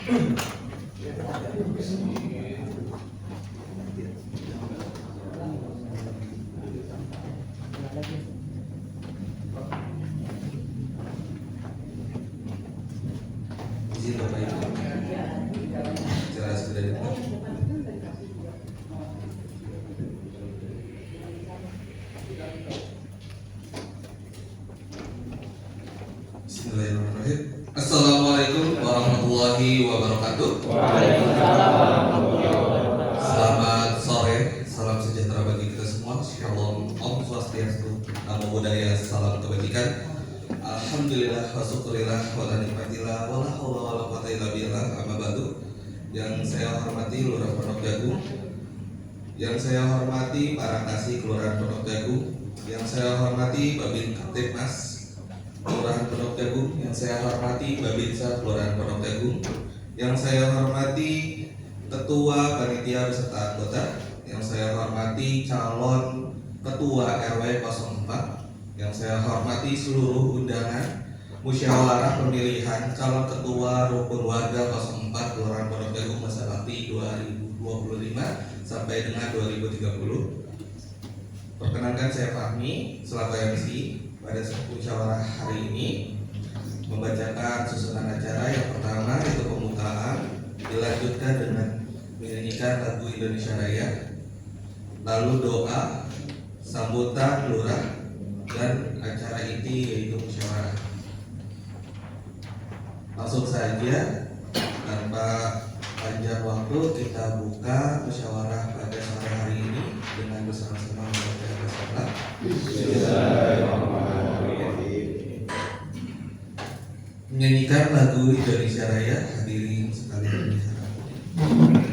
Izin Bapak Ibu, secara sederhana. Bismillahirrahmanirrahim. Assalamualaikum warahmatullahi wabarakatuh. Waalaikumsalam warahmatullahi wabarakatuh. Selamat sore, salam sejahtera bagi kita semua. Shalom, Om Swastiastu, Namo Buddhaya, salam kebajikan. Alhamdulillah wa syukurillah wa la nikmatillah wa la haula wa la quwwata illa billah. Amma ba'du. Yang saya hormati Lurah Pondok Jagung, yang saya hormati para kasih Kelurahan Pondok Jagung, yang saya hormati Babin Kaptipmas Kelurahan Pondok Jagung, yang saya hormati Babinsa Kelurahan Pondok Jagung, yang saya hormati Ketua Panitia beserta anggota, yang saya hormati calon Ketua RW 04, yang saya hormati seluruh undangan musyawarah pemilihan calon Ketua Rukun Warga 04 Kelurahan Pondok Jagung masa bakti 2025 sampai dengan 2030. Perkenankan saya Fahmi selaku MC pada musyawarah hari ini membacakan susunan acara. Yang pertama itu pembukaan, dilanjutkan dengan menyanyikan lagu Indonesia Raya, lalu doa, sambutan lurah, dan acara inti yaitu musyawarah. Langsung saja tanpa panjang waktu kita buka musyawarah pada sore hari ini dengan bersama-sama membaca salat. Menyanyikan lagu Indonesia Raya, hadirin sekalian diharapkan.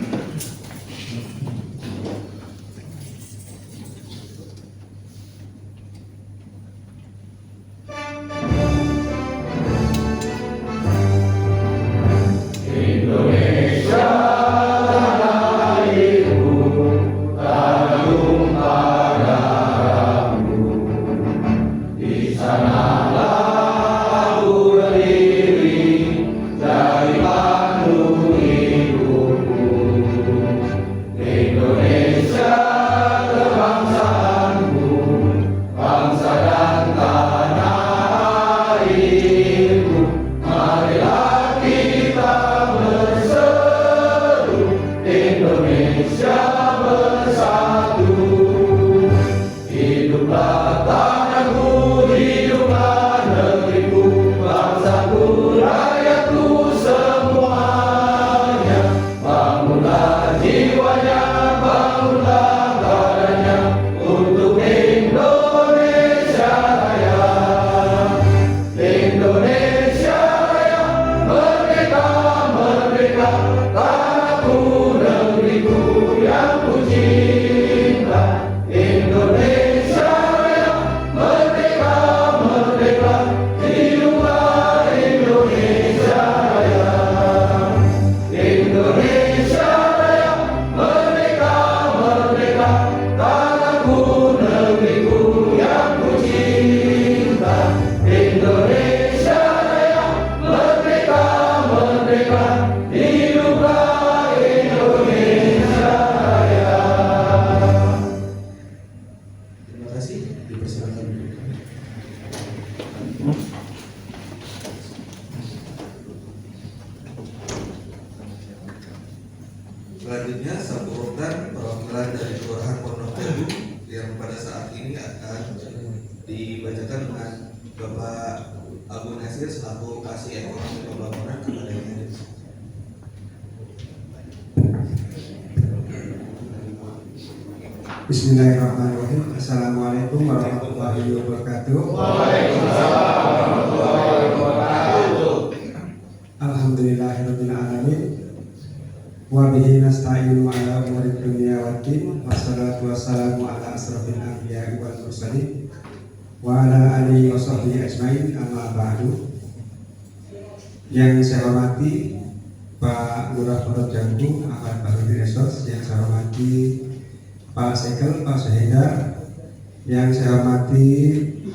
Selanjutnya sambutan perwakilan dari Kelurahan Pondok Jagung yang pada saat ini akan dibacakan dengan Bapak Abu Nasir selaku Kasih Ekonomi Pembangunan kepada yang Bismillahirrahmanirrahim. Assalamualaikum warahmatullahi wabarakatuh. Waalaikumsalam warahmatullahi wabarakatuh. Alhamdulillahirabbil alamin. Wa bihi nasta'inu ala umuri dunya waddin. Wassalatu wassalamu ala asrofil anbiya'i wal mursalin wa ala alihi wa sahbihi ajmain, amma ba'du. Yang saya hormati Pak Lurah Pondok Jagung Ahmad Bahrudin Esos, yang saya hormati Pak Sekel, Pak Syahida, yang saya hormati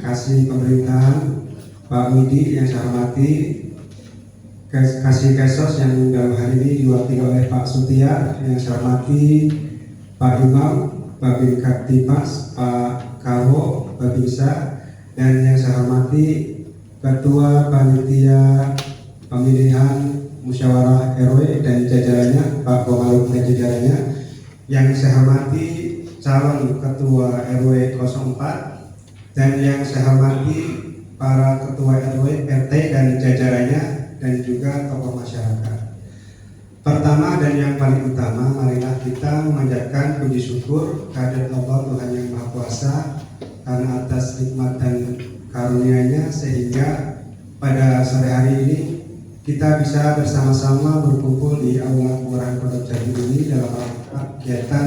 Kasih Pemerintahan Pak Widi, yang saya hormati kasih kesos yang dalam hari ini diwakili oleh Pak Sutia, yang saya hormati Pak Imam, Babin Kaptimas, Pak Karo, Babinsa, dan yang saya hormati Ketua Panitia Pemilihan Musyawarah RW dan jajarannya, Pak Komarudin dan jajarannya, yang saya hormati calon Ketua RW 04, dan yang saya hormati para Ketua RW, RT dan jajarannya, dan juga tokoh masyarakat. Pertama dan yang paling utama, marilah kita memanjatkan puji syukur kehadirat Allah Tuhan yang Maha Kuasa karena atas nikmat dan karunia-Nya sehingga pada sore hari ini kita bisa bersama-sama berkumpul di Aula Kelurahan Pondok Jagung ini dalam kegiatan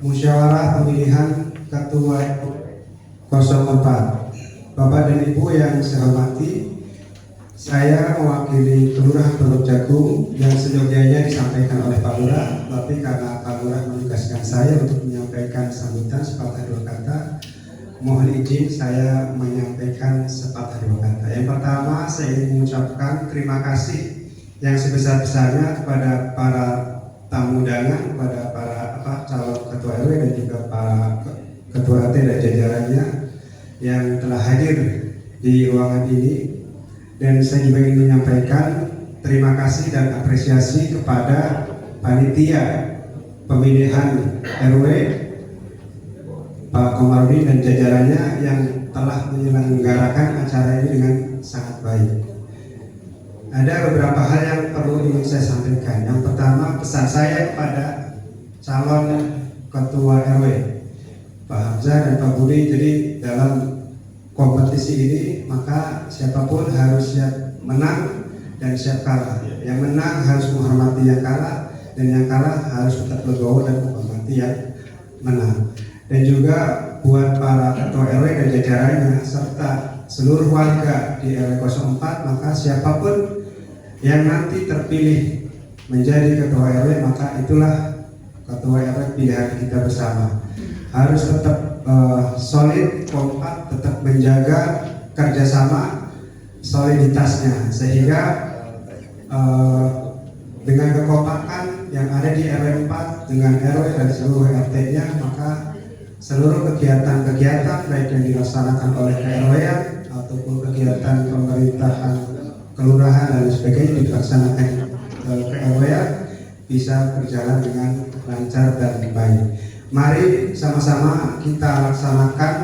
musyawarah pemilihan Ketua 04. Bapak dan Ibu yang saya hormati, saya mewakili Kelurahan Pondok Jagung yang seyogianya disampaikan oleh Pak Lurah, tapi karena Pak Lurah menugaskan saya untuk menyampaikan sambutan sepatah dua kata, mohon izin saya menyampaikan sepatah dua kata. Yang pertama, saya ingin mengucapkan terima kasih yang sebesar-besarnya kepada para tamu undangan, kepada para calon Ketua RW dan juga para Ketua RT dan jajarannya yang telah hadir di ruangan ini. Dan saya juga ingin menyampaikan terima kasih dan apresiasi kepada panitia pemilihan RW Pak Komarudin dan jajarannya yang telah menyelenggarakan acara ini dengan sangat baik. Ada beberapa hal yang perlu ingin saya sampaikan. Yang pertama, pesan saya kepada calon Ketua RW Pak Hamzah dan Pak Budi, jadi dalam kompetisi ini maka siapapun harus siap menang dan siap kalah. Yang menang harus menghormati yang kalah, dan yang kalah harus tetap legowo dan menghormati yang menang. Dan juga buat para Ketua RW dan jajarannya serta seluruh warga di RW 04, maka siapapun yang nanti terpilih menjadi Ketua RW, maka itulah Ketua RW pilihan kita bersama. Harus tetap solid, kompak, tetap menjaga kerjasama, soliditasnya, sehingga dengan kekompakan yang ada di RW 4 dengan RW dan seluruh RT-nya, maka seluruh kegiatan-kegiatan baik yang dilaksanakan oleh KRW-an ataupun kegiatan pemerintahan kelurahan dan sebagainya dilaksanakan KRW-an bisa berjalan dengan lancar dan baik. Mari sama-sama kita laksanakan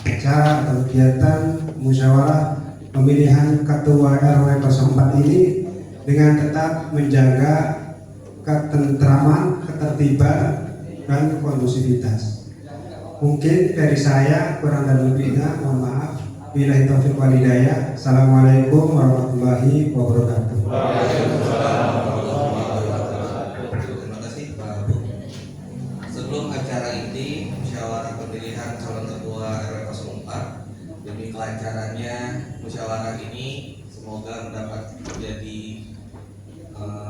acara atau kegiatan musyawarah pemilihan Ketua RW 04 ini dengan tetap menjaga ketentraman, ketertiban, dan kondusivitas. Mungkin dari saya kurang dan lebihnya mohon maaf. Billahi taufiq wal hidayah. Assalamualaikum warahmatullahi wabarakatuh. Terima kasih Pak Bu. Sebelum acara ini musyawarah pemilihan calon Ketua RW 04, demi kelancarannya musyawarah ini semoga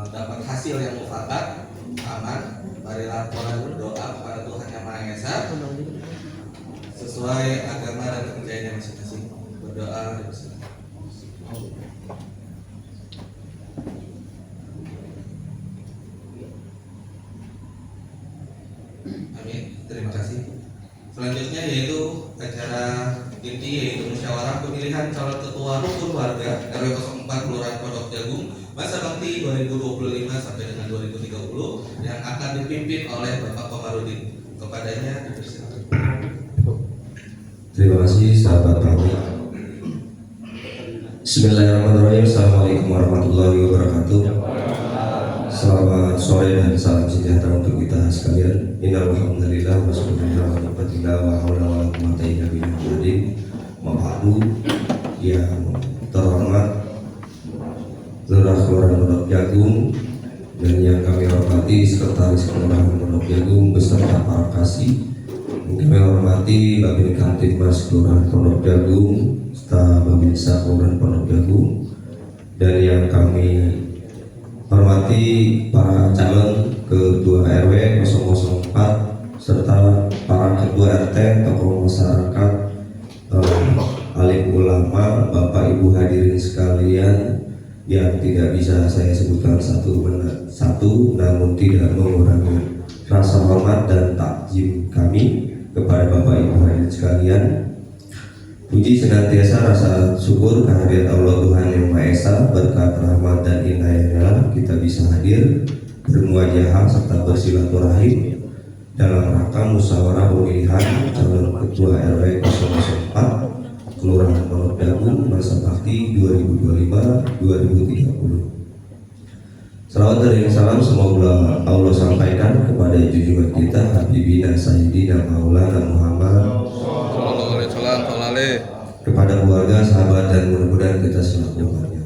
dapat hasil yang mufakat, aman. Marilah kita berdoa kepada Tuhan Yang Maha Esa sesuai agama dan kepercayaannya masing-masing. Berdoa bersama. Amin. Terima kasih. Selanjutnya yaitu acara inti, yaitu musyawarah pemilihan calon ketua rukun warga RW 04 Kelurahan Pondok Jagung masa bakti 2025 sampai dengan 2030 yang akan dipimpin oleh Bapak Komarudin. Kepadanya dipersilakan. Terima kasih sahabat kami. Bismillahirrahmanirrahim. Assalamualaikum warahmatullahi wabarakatuh. Selamat sore dan salam sejahtera untuk kita sekalian. Innal hamdalillah wa subhanallahi wa ni'matillah wa haula wa la quwwata illa billah. Ma'adu yang terhormat Lurah Kelurahan Pondok Jagung dan yang kami hormati Sekretaris Kelurahan Pondok Jagung beserta para kasih. Kami hormati Babin Kamtibmas Kelurahan Pondok Jagung, serta Babinsa Kelurahan Pondok Jagung, dan yang kami hormati para calon Ketua RW 004 serta para Ketua RT, tokoh masyarakat, alim ulama, Bapak Ibu hadirin sekalian yang tidak bisa saya sebutkan satu, namun tidak mengurangi rasa hormat dan takzim kami kepada Bapak Ibu hadirin sekalian. Puji senantiasa rasa syukur kehadirat Allah Tuhan Yang Maha Esa, berkat rahmat dan inayahnya kita bisa hadir bermuajahah serta bersilaturahim dalam rangka musyawarah pemilihan calon ketua RW 004 Kelurahan Pondok Dagu masa bakti 2025-2030. Salawat dan salam semoga Allah sampaikan kepada junjungan kita Habibina Sayyidina Maulana Muhammad, kepada keluarga, sahabat, dan mudah-mudahan kita selalu umatnya.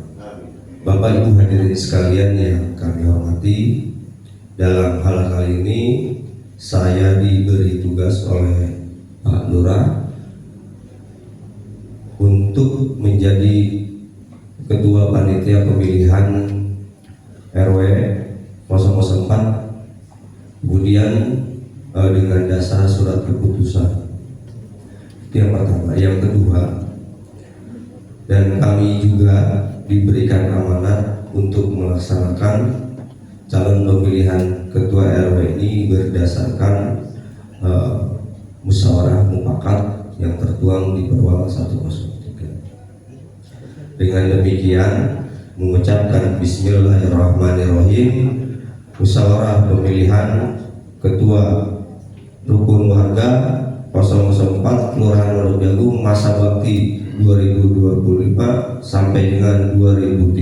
Bapak Ibu hadirin sekalian yang kami hormati, dalam hal kali ini saya diberi tugas oleh Pak Lurah untuk menjadi ketua panitia pemilihan RW 004, kemudian dengan dasar surat keputusan. Yang pertama, yang kedua, dan kami juga diberikan amanat untuk melaksanakan calon pemilihan ketua RW ini berdasarkan musyawarah mufakat yang tertuang di Perwal 103. Dengan demikian, mengucapkan Bismillahirrahmanirrahim, musyawarah pemilihan ketua rukun warga 004 Kelurahan Pondok Dagu masa bakti 2025 sampai dengan 2030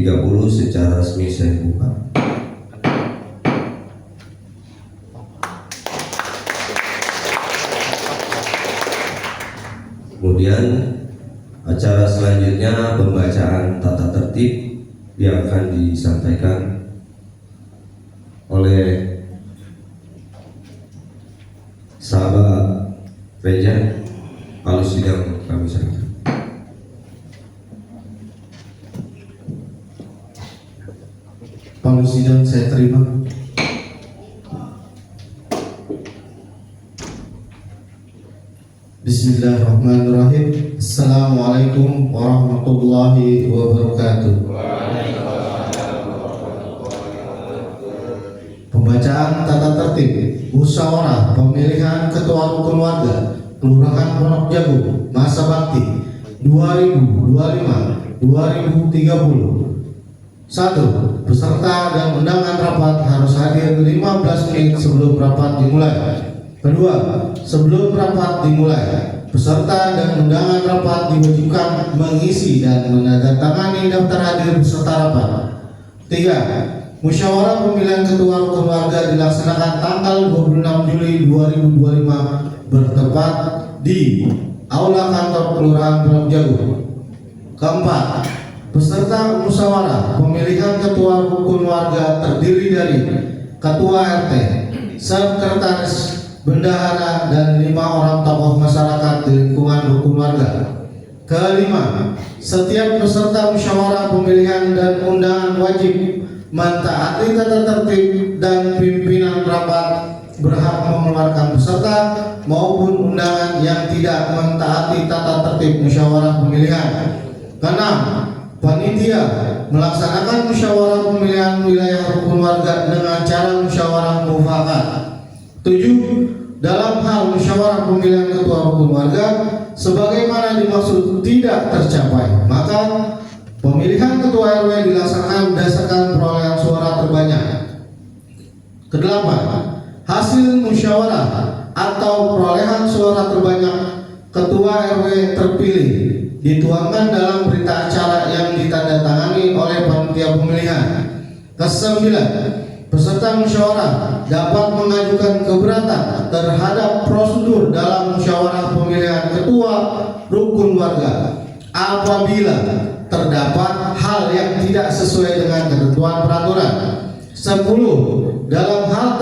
secara resmi saya buka. Kemudian acara selanjutnya pembacaan tata tertib yang akan disampaikan oleh sahabat Reja. Kalau sidang kami serahkan. Palu sidang saya terima. Bismillahirrahmanirrahim. Assalamualaikum warahmatullahi wabarakatuh. Pembacaan tata tertib musyawarah pemilihan ketua rukun warga Kelurahan Pondok Dagu masa bakti 2025-2030. 1. Peserta dan undangan rapat harus hadir 15 menit sebelum rapat dimulai. Kedua, sebelum rapat dimulai, peserta dan undangan rapat diwajibkan mengisi dan menandatangani daftar hadir peserta rapat. 3. Musyawarah pemilihan ketua rukun warga dilaksanakan tanggal 26 Juli 2025 bertepat di Aula Kantor Kelurahan Pondok Dagu. Keempat, peserta musyawarah pemilihan ketua rukun warga terdiri dari ketua RT, sekretaris, bendahara, dan 5 orang tokoh masyarakat di lingkungan rukun warga. Kelima, setiap peserta musyawarah pemilihan dan undangan wajib mentaati tata tertib dan pimpinan rapat berhak mengeluarkan peserta maupun undangan yang tidak mentaati tata tertib musyawarah pemilihan. Keenam, panitia melaksanakan musyawarah pemilihan wilayah rukun warga dengan cara musyawarah mufakat. 7. Dalam hal musyawarah pemilihan ketua rukun warga sebagaimana dimaksud tidak tercapai, maka pemilihan ketua RW dilaksanakan berdasarkan perolehan suara terbanyak. Kedelapan, hasil musyawarah atau perolehan suara terbanyak ketua RW terpilih dituangkan dalam berita acara yang ditandatangani oleh panitia pemilihan. Kesembilan, peserta musyawarah dapat mengajukan keberatan terhadap prosedur dalam musyawarah pemilihan ketua rukun warga apabila terdapat hal yang tidak sesuai dengan ketentuan peraturan. 10. Dalam hal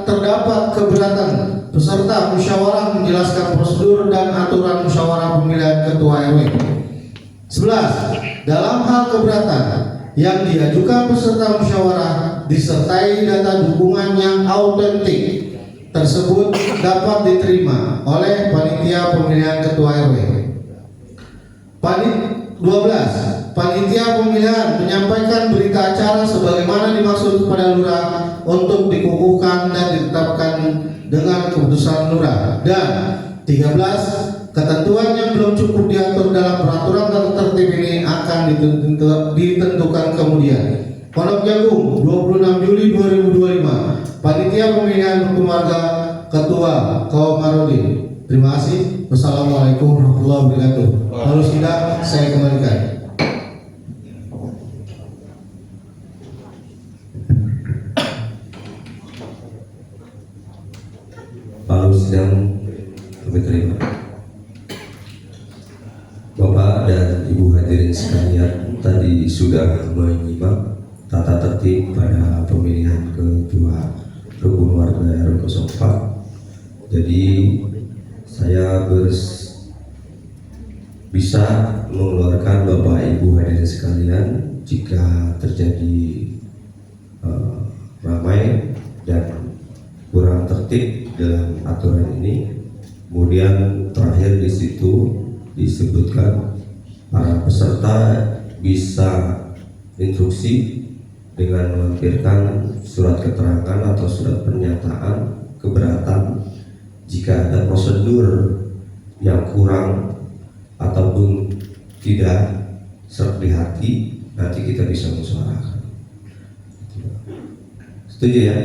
terdapat keberatan, peserta musyawarah menjelaskan prosedur dan aturan musyawarah pemilihan ketua RW. 11. Dalam hal keberatan yang diajukan peserta musyawarah disertai data dukungan yang autentik tersebut dapat diterima oleh panitia pemilihan ketua RW. 12. panitia pemilihan menyampaikan berita acara sebagaimana dimaksud kepada lurah untuk dikukuhkan dan ditetapkan dengan keputusan lurah. Dan 13, ketentuan yang belum cukup diatur dalam peraturan tata tertib ini akan ditentukan kemudian. Pondok Jagung, 26 Juli 2025. Panitia pemilihan hukum warga, Ketua Komarudin. Terima kasih. Wassalamualaikum warahmatullahi wabarakatuh. Lalu sidang saya kembalikan. Lalu sidang kami terima. Bapak dan Ibu hadirin sekalian, tadi sudah menyimak tata tertib pada pemilihan ketua rukun warga RW 04. Jadi saya bisa mengeluarkan Bapak Ibu hadirin sekalian jika terjadi ramai dan kurang tertib dalam aturan ini. Kemudian terakhir di situ disebutkan para peserta bisa instruksi dengan melampirkan surat keterangan atau surat pernyataan keberatan jika ada prosedur yang kurang ataupun tidak serta di hati, nanti kita bisa musyawarahkan. Setuju ya?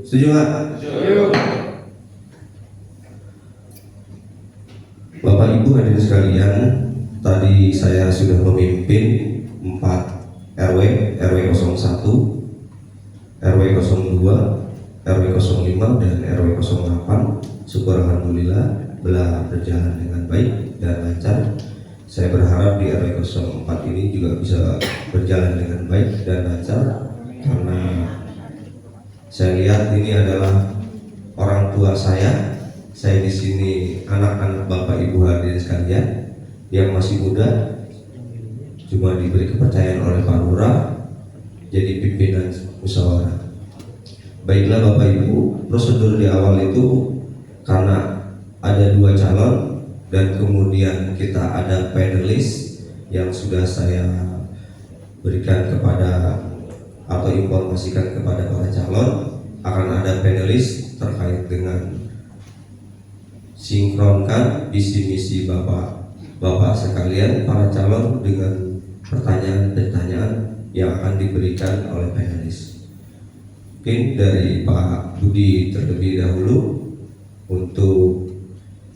Setuju nggak? Bapak Ibu hadirin sekalian, tadi saya sudah memimpin 4 RW, RW 01, RW 02, RW 05 dan RW 08. Syukur alhamdulillah belah berjalan dengan baik dan lancar. Saya berharap di RW 04 ini juga bisa berjalan dengan baik dan lancar, karena saya lihat ini adalah orang tua saya di sini anak-anak Bapak Ibu hadirin sekalian yang masih muda, cuma diberi kepercayaan oleh Pak Lurah jadi pimpinan musyawarah. Baiklah Bapak Ibu, prosedur di awal itu karena ada 2 calon dan kemudian kita ada panelis yang sudah saya berikan kepada atau informasikan kepada para calon, akan ada panelis terkait dengan sinkronkan visi misi bapak sekalian para calon dengan pertanyaan-pertanyaan yang akan diberikan oleh panelis. Mungkin dari Pak Budi terlebih dahulu untuk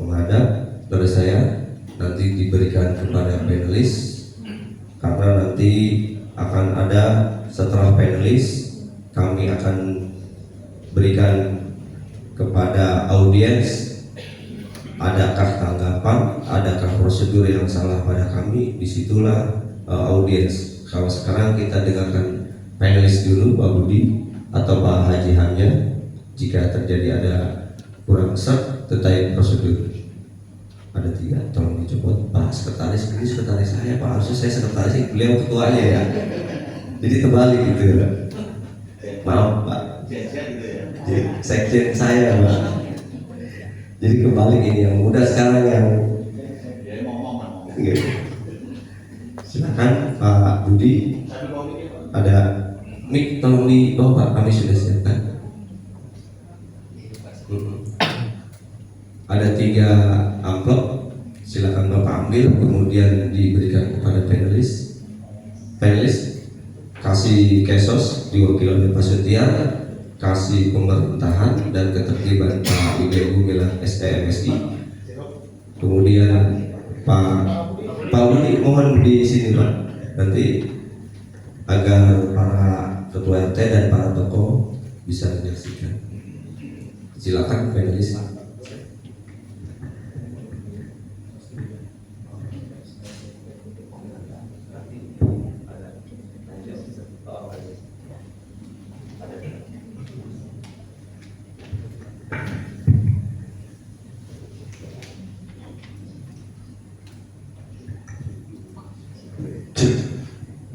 menghadap, dari saya nanti diberikan kepada panelis, karena nanti akan ada setelah panelis kami akan berikan kepada audiens adakah tanggapan, adakah prosedur yang salah pada kami. Disitulah audiens. Kalau sekarang kita dengarkan panelis dulu, Pak Budi atau Pak Haji Hamnya, jika terjadi ada kurang serp terkait prosedur. Ada 3, tolong dicopot. Pak sekretaris, ini sekretaris saya Pak, harusnya saya sekretaris, beliau ketuanya ya. Jadi terbalik gitu ya. Maaf Pak, sekjen saya Pak. Jadi kebalik ini, yang muda sekarang yang silakan Pak Budi. Ada mic tolong dibawa Pak, kami sudah siapkan. Ada 3 amplop, silakan Bapak ambil, kemudian diberikan kepada panelis. Panelis kasih kesos diwakili oleh Pak Setia, kasih pemerintahan dan ketertiban Pak Ibu Milah STMSI. Kemudian Pak Budi mohon di sini Pak, nanti agar para ketua RT dan para tokoh bisa menyaksikan. Silakan panelis.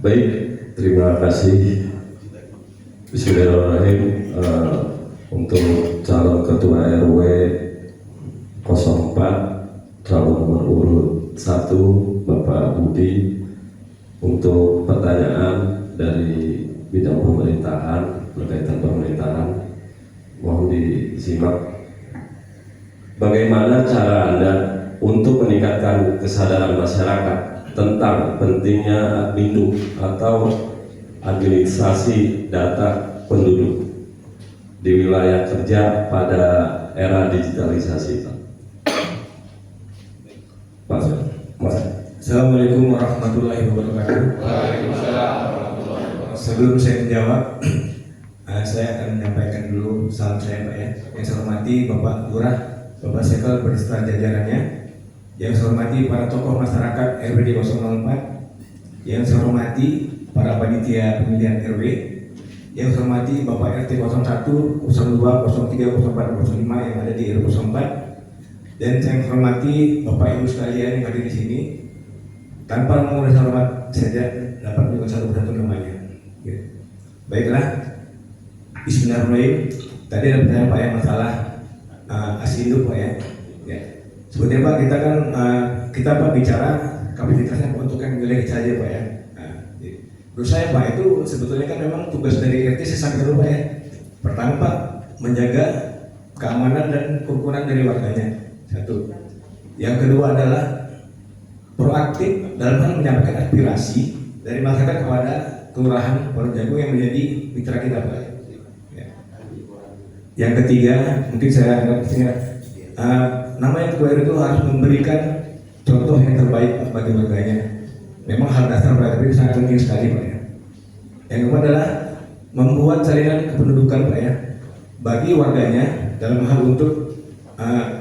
Baik, terima kasih. Bismillahirrahmanirrahim. Untuk calon ketua RW 04 calon nomor urut 1 Bapak Budi untuk pertanyaan dari bidang pemerintahan berkaitan pemerintahan. Mohon disimak. Bagaimana cara Anda untuk meningkatkan kesadaran masyarakat tentang pentingnya Admindu atau administrasi data penduduk di wilayah kerja pada era digitalisasi, Pak? Mas. Assalamualaikum warahmatullahi wabarakatuh. Sebelum saya menjawab, saya akan menyampaikan dulu salam saya Pak ya. Yang saya hormati Bapak Lurah, Bapak Sekal beserta jajarannya. Yang saya hormati para tokoh masyarakat RWD 004. Yang saya hormati para panitia pemilihan RW. Yang saya hormati Bapak RT 01, 02, 03, 04, 05 yang ada di RW 04. Dan saya hormati Bapak Ibu sekalian yang hadir di sini. Tanpa mengurangi hormat saja dapat menyebut satu persatu namanya. Ya. Baiklah, Bismillahirrahmanirrahim. Tadi ada pertanyaan Pak ya masalah Asinduk Pak ya. Ya. Sebetulnya Pak kita kan kita Pak bicara kapasitasnya untuk yang wilayah saja Pak ya. Menurut saya Pak itu sebetulnya kan memang tugas dari RT sesampai dulu Pak ya. Pertama Pak menjaga keamanan dan kerukunan dari warganya. Satu. Yang kedua adalah proaktif dalam hal menyampaikan aspirasi dari masyarakat kepada kelurahan Pondok yang menjadi mitra kita Pak. Ya. Yang ketiga mungkin saya namanya ketua RW itu harus memberikan contoh yang terbaik Pak, bagi warganya. Memang hal dasar berarti itu sangat penting sekali Pak ya. Yang kedua adalah membuat salinan kependudukan Pak ya bagi warganya dalam hal untuk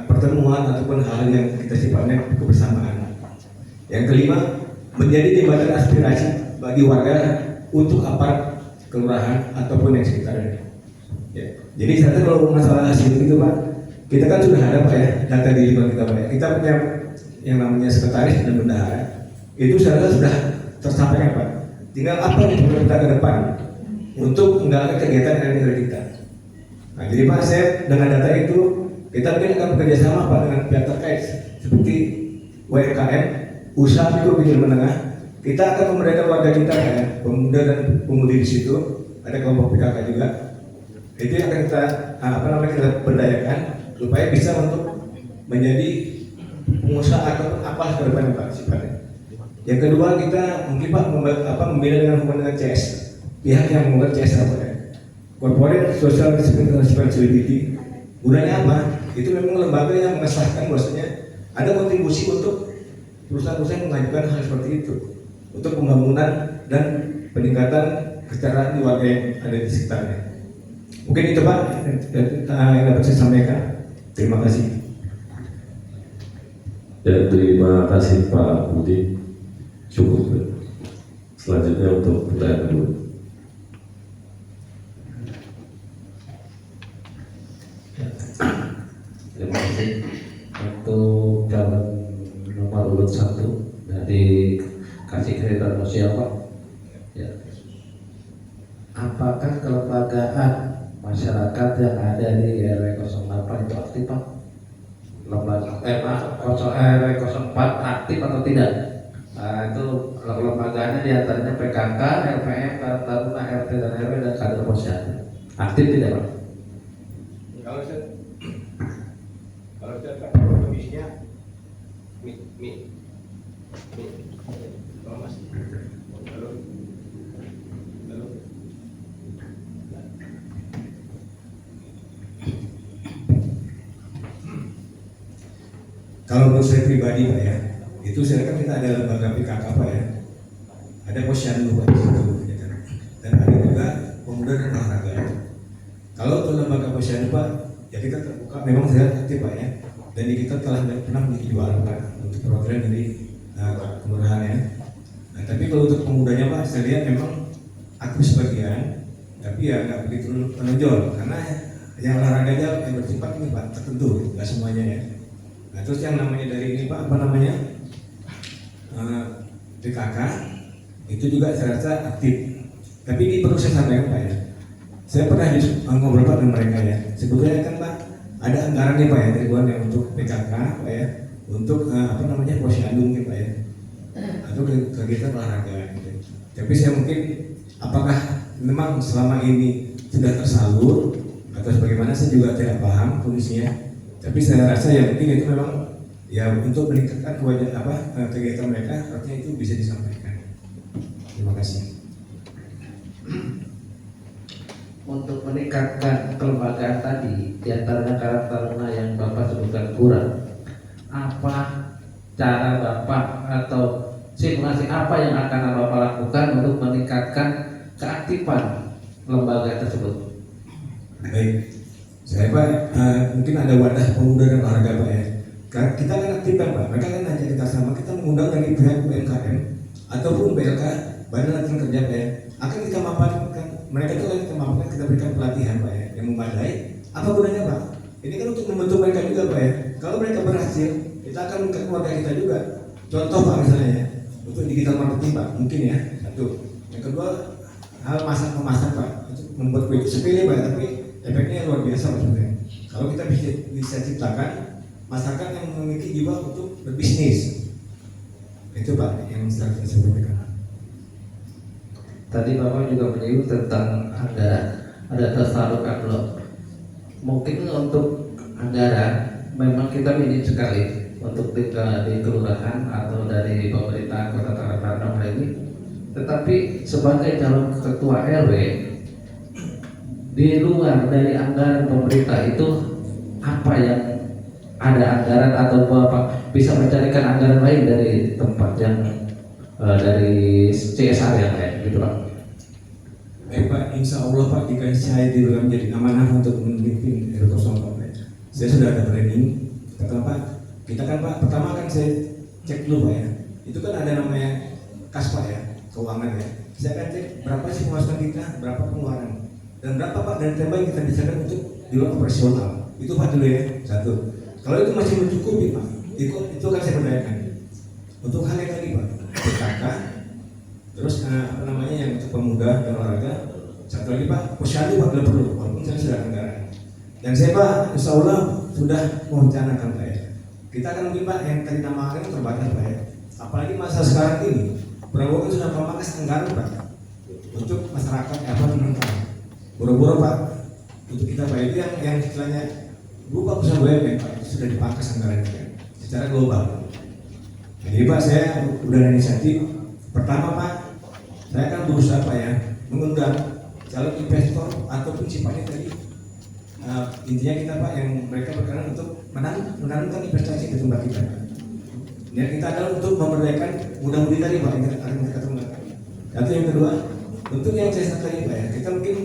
pertemuan ataupun hal yang kita sifatnya kebersamaan. Yang kelima, menjadi jembatan aspirasi bagi warga untuk aparat kelurahan ataupun yang sekitarnya. Ya. Jadi satu kalau masalah hasil itu Pak, kita kan sudah ada Pak ya data di lingkungan kita Pak ya. Kita punya yang namanya sekretaris dan bendahara. Itu sudah tersampaikan Pak. Tinggal apa yang perlu kita ke depan untuk menggalakkan kegiatan yang ada kita. Nah, jadi Pak, saya dengan data itu kita mungkin akan bekerjasama Pak dengan pihak terkait seperti UMKM, usaha mikro kecil menengah. Kita akan memberdayakan warga kita ya, pemuda dan pemudi di situ. Ada kelompok PKK juga. Itu yang akan kita berdayakan supaya bisa untuk menjadi pengusaha atau apa ke depan Pak sifatnya. Yang kedua kita mungkin Pak membina dengan hubungan dengan CS, pihak yang membuat CS apa ya? Corporate Social Responsibility. Gunanya apa? Itu memang lembaga yang mengesahkan bahwasanya ada kontribusi untuk perusahaan-perusahaan mengajukan hal seperti itu untuk pembangunan dan peningkatan kesejahteraan di warga yang ada di sekitarnya. Mungkin itu Pak yang dapat saya sampaikan. Terima kasih. Ya, terima kasih Pak Budi. Cukup. Selanjutnya untuk pertanyaan kedua. Terima kasih untuk calon nomor urut 1 dari kasih kereta sosial Pak. Ya. Apakah kelembagaan masyarakat yang ada di RW 08 itu aktif Pak? Lembaga RW 04 aktif atau tidak? Nah, itu lembaganya diantaranya PKK, LPM, Karang Taruna, RT dan RW dan kader posyandu. Aktif tidak Pak? Kalau saya kondisinya kalau Mas halo kalau menurut saya pribadi Pak ya, itu saya kan kita ada lembaga PKK Pak ya, ada posyandu Pak di situ, dan ada juga pemuda dan olahraga. Kalau untuk lembaga posyandu Pak, ya kita terbuka, memang saya aktif Pak ya, dan kita telah pernah dijual Pak untuk perwakilan dari kelurahan ya. Nah, tapi kalau untuk pemudanya Pak, saya lihat memang aktif sebagian, tapi ya nggak begitu menonjol karena yang olahraganya yang bersifat ini Pak tertentu, nggak semuanya ya. Nah, terus yang namanya dari ini Pak, apa namanya PKK itu juga saya rasa aktif. Tapi ini perlu saya sampaikan Pak ya. Saya pernah ngobrol Pak dengan mereka ya. Sebetulnya kan Pak ada anggarannya Pak ya, tribuan yang untuk PKK Pak ya, untuk posyandu mungkin Pak ya. atau kegiatan olahraga gitu. Tapi saya mungkin apakah memang selama ini sudah tersalur atau bagaimana saya juga tidak paham kondisinya. Tapi saya rasa ya mungkin itu memang ya untuk meningkatkan kegiatan mereka, artinya itu bisa disampaikan. Terima kasih. Untuk meningkatkan kelembagaan tadi, diantaranya Karang Taruna yang Bapak sebutkan kurang, apa cara Bapak atau simulasi apa yang akan Bapak lakukan untuk meningkatkan keaktifan lembaga tersebut? Baik, saya Pak mungkin ada wadah pemuda dan olahraga Pak ya. Kita kan aktif kan Pak, mereka kan hanya kita sama, kita mengundang dari pihak UMKM ataupun BLK, Badan Latihan Kerja Pak ya. Akan kita maparkan, mereka itu akan kita maparkan, kita berikan pelatihan Pak ya, yang memadai. Apa gunanya Pak? Ini kan untuk membentuk mereka juga Pak ya. Kalau mereka berhasil, kita akan ke keluarga kita juga. Contoh Pak misalnya ya, untuk digital marketing Pak, mungkin ya, satu. Yang kedua, hal masak Pak, untuk membuat kue itu sepele Pak, tapi efeknya luar biasa Pak sebenarnya. Kalau kita bisa ciptakan masyarakat yang memiliki jiwa untuk berbisnis, itu Pak yang saya sampaikan. Tadi Bapak juga menyinggung tentang ada tersalurkan belum. Mungkin untuk anggaran memang kita minim sekali untuk di kelurahan atau dari pemerintah Kota Karang Taruna ini. Tetapi sebagai calon ketua RW, di luar dari anggaran pemerintah itu apa yang ada anggaran atau Bapak bisa mencarikan anggaran lain dari tempat yang dari CSR yang lain gitu Pak? Baik Pak, insya Allah Pak, jika saya diberikan menjadi amanah untuk memimpin RW 04 Pak, saya sudah ada planning. Pertama Pak, kita kan Pak, pertama kan saya cek dulu Pak ya, itu kan ada namanya kas Pak ya, keuangan ya. Saya akan cek berapa sih pemasukan kita, berapa pengeluaran, dan berapa Pak dari tema yang kita bicarakan untuk di luar operasional. Itu Pak dulu ya, satu. Kalau itu masih mencukupi Pak, itu kan saya berdayakan. Untuk hal yang tadi Pak, PKK, terus apa namanya yang untuk pemuda dan olahraga, satu lagi Pak, posyandu Pak bila perlu, walaupun saya sudah anggaran. Dan saya Pak, insya Allah sudah merencanakan Pak ya. Kita akan mungkin Pak yang tadi namakan terbatas Pak ya. Apalagi masa sekarang ini, Prabowo kan sudah memangkas anggaran Pak untuk masyarakat apa menentang. Boro-boro Pak, untuk kita Pak itu yang istilahnya berupa usaha BUMN Pak, itu sudah dipangkas anggarannya Pak, secara global. Jadi Pak saya udah ada inisiatif. Pertama Pak, saya akan berusaha Pak ya mengundang calon investor ataupun sifatnya tadi intinya kita Pak yang mereka berkenan untuk menanamkan investasi di tempat kita. Dan kita adalah untuk memberdayakan mudah-mudi tadi Pak yang akan kita tunggakan. Satu yang kedua, untuk yang saya sampaikan Pak ya, kita mungkin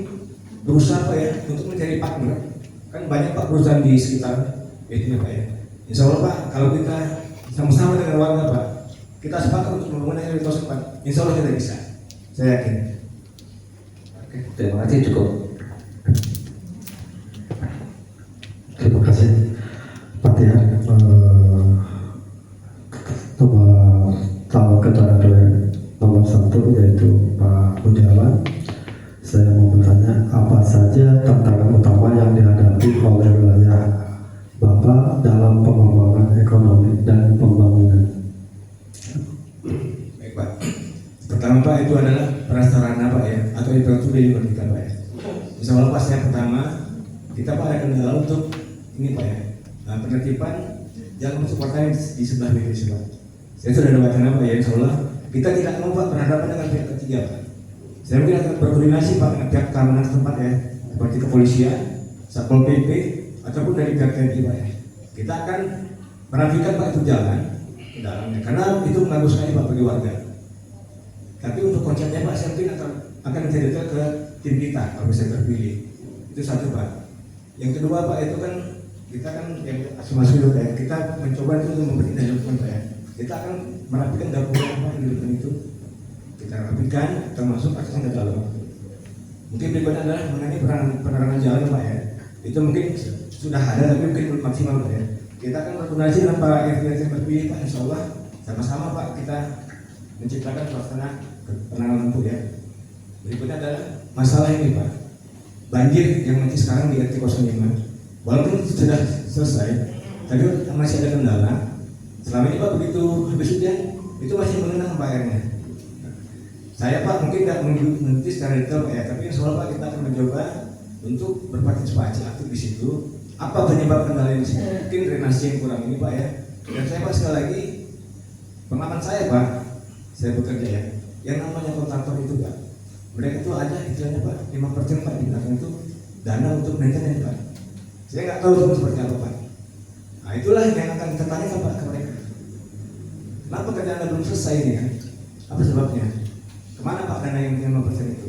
berusaha Pak ya untuk mencari partner. Kan banyak Pak perusahaan di sekitar itu Pak ya. Insya Allah Pak, kalau kita sama-sama dengan warga Pak, kita sepakat untuk membangun RW 04, insya Allah kita bisa. Saya yakin. Oke, terima kasih cukup. Terima kasih Pak Tiar. Tahu ketua RW nomor 1 yaitu Pak Budiawan. Saya mau bertanya apa saja tantangan utama yang dihadapi oleh wilayah Bapak dalam pengembangan ekonomi dan pembangunan. Baik Pak. Pertama Pak itu adalah prasarana Pak ya, atau infrastruktur di kita Pak ya. Insya Allah Pak yang pertama kita Pak ada kendala untuk ini Pak ya, penertiban jalan masuk kota di sebelah BPS Pak. Saya sudah ada wacana Pak ya, Insya Allah kita tidak mau Pak berhadapan dengan pihak ketiga Pak. Saya mungkin akan berkoordinasi Pak dengan pihak keamanan setempat ya, seperti kepolisian, Satpol PP, ataupun dari pihak TNI Pak ya. Kita akan merapikan Pak itu jalan ke dalamnya, karena itu mengganggu sekali Pak bagi warga. Tapi untuk konsepnya Pak, saya mungkin akan mencerita ke tim kita kalau bisa terpilih. Itu satu Pak. Yang kedua Pak itu kan kita kan yang masuk ya, kita mencoba itu memberi development Pak ya. Kita akan merapikan dapur apa di depan itu. Kita rapikan, termasuk akses ke dalam. Mungkin berikutnya adalah mengenai penerangan jalan Pak ya. Itu mungkin sudah ada tapi mungkin belum maksimal Pak ya. Kita akan berkoordinasi dengan Pak RT yang terpilih Pak, Insya Allah sama-sama Pak kita menciptakan suasana penerangan lampu ya. Berikutnya adalah masalah ini Pak, banjir yang masih sekarang di RT 05. Walaupun sudah selesai, tapi masih ada kendala. Selama ini Pak begitu habis hujan itu masih mengenang Pak R-nya. Saya Pak mungkin nggak mengerti secara detail Pak ya, tapi insya Allah Pak kita akan mencoba untuk berpartisipasi aktif di situ. Apa penyebab kendala di situ? Mungkin drainase yang kurang ini Pak ya. Dan saya Pak sekali lagi pengalaman saya Pak, saya bekerja ya, yang namanya kontraktor itu Pak, mereka itu ada istilahnya Pak 5% Pak di belakang itu dana untuk maintenance Pak. Saya nggak tahu itu seperti apa Pak. Nah itulah yang akan kita tanyakan Pak ke mereka. Kenapa kerjaan Anda belum selesai ini kan? Apa sebabnya? Kemana Pak dana yang 5% itu?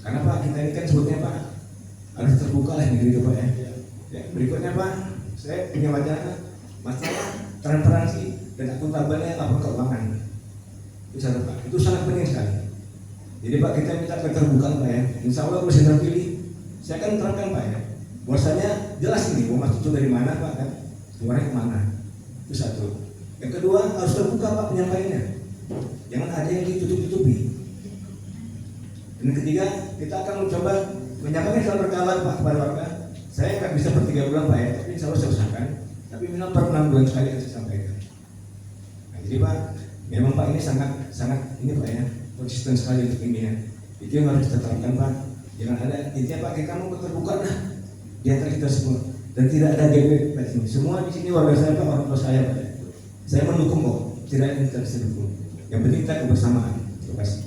Karena Pak kita ini kan sebutnya Pak harus terbuka lah negeri itu Pak ya. Ya berikutnya Pak, saya punya wacana masalah transparansi dan akuntabelnya laporan keuangan. Itu satu Pak, itu sangat penting sekali. Jadi Pak kita minta keterbukaan Pak ya. Insya Allah kalau saya terpilih, saya akan terangkan Pak ya. Bahwasanya jelas ini mau masuk itu dari mana Pak kan, keluarnya kemana. Itu satu. Yang kedua harus terbuka Pak penyampaiannya. Jangan ada yang ditutup-tutupi. Dan ketiga kita akan mencoba menyampaikan secara berkala Pak kepada warga. Saya nggak bisa per 3 bulan Pak ya, tapi insya Allah saya usahakan. Tapi minimal per 6 bulan sekali akan saya sampaikan. Nah, jadi Pak, memang Pak ini sangat ini Pak ya, konsisten sekali untuk ini ya. Itu yang harus kita terapkan Pak. Jangan ada intinya Pak kita mau keterbukaan lah di antara kita semua dan tidak ada gebet Pak sini. Semua di sini warga saya Pak, orang tua saya Pak. Saya mendukung kok, tidak ada yang tidak bisa dukung. Yang penting kita kebersamaan. Terima kasih.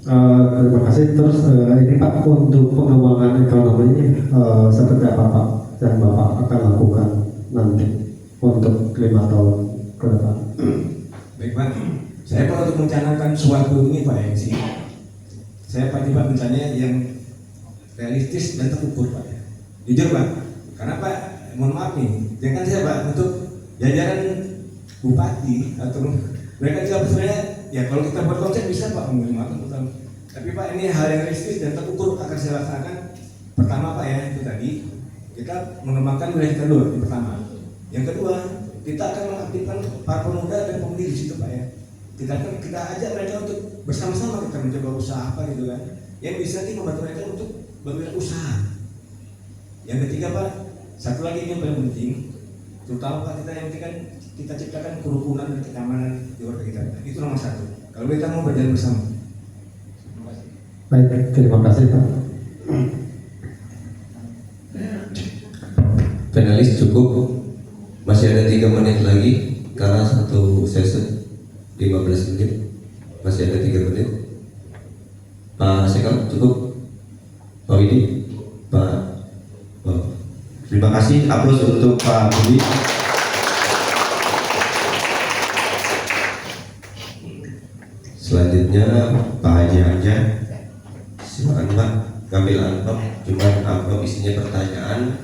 Terima kasih. Terus ini Pak untuk pengembangan ekonomi seperti apa Pak yang Bapak akan lakukan nanti untuk 5 tahun ke depan? Baik Pak, saya Pak untuk mencanangkan suatu ini Pak ya sih. Saya Pak Pak misalnya yang realistis dan terukur Pak ya. Jujur Pak, karena Pak mohon maaf nih, jangan saya Pak untuk jajaran bupati atau mereka juga sebenarnya ya kalau kita buat konsep bisa Pak menggunakan utang. Tapi Pak ini hal yang realistis dan terukur akan saya laksanakan. Pertama Pak ya itu tadi kita mengembangkan wilayah kita dulu yang pertama. Yang kedua kita akan mengaktifkan para pemuda dan pemudi di situ Pak ya. Kita ajak mereka untuk bersama-sama kita mencoba usaha apa gitu kan. Yang bisa nanti membantu mereka untuk berwirausaha. Yang ketiga Pak, satu lagi yang paling penting, terutama Pak kita yang penting kan kita ciptakan kerukunan dan kenyamanan di warga kita. Itu nomor 1. Kalau kita mau berjalan bersama. Baik, terima kasih Pak. Panelis cukup, masih ada 3 menit lagi karena satu sesi 15 menit, masih ada 3 menit. Pak Sekal cukup, Pak Widi, Pak. Terima kasih, aplaus untuk Pak Budi. Selanjutnya Pak Haji Hamzah, silakan Pak, ngambil amplop, cuma amplop isinya pertanyaan,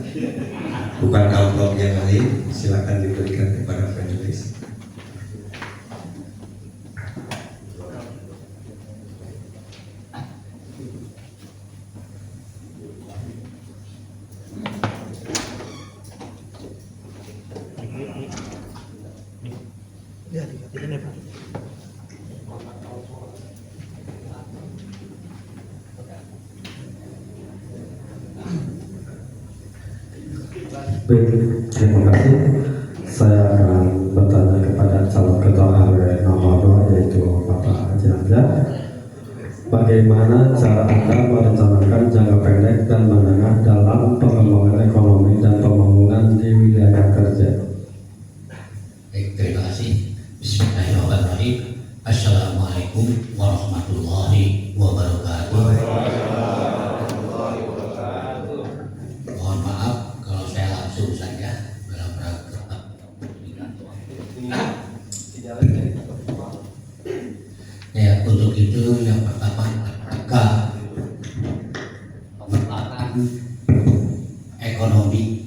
bukan amplop yang lain. Silakan diberikan kepada panelis. Baik, terima kasih. Saya akan bertanya kepada calon ketua RW nomor 2 yaitu Bapak Haji Hamzah. Bagaimana cara Anda merencanakan jangka pendek dan menengah dalam pengembangan ekonomi dan pembangunan di wilayah kerja? Baik, terima kasih. Bismillahirrahmanirrahim. Assalamualaikum warahmatullahi wabarakatuh. Mohon maaf kalau saya langsung saja dalam rangka ya, untuk itu yang pertama rangka pemetaan ekonomi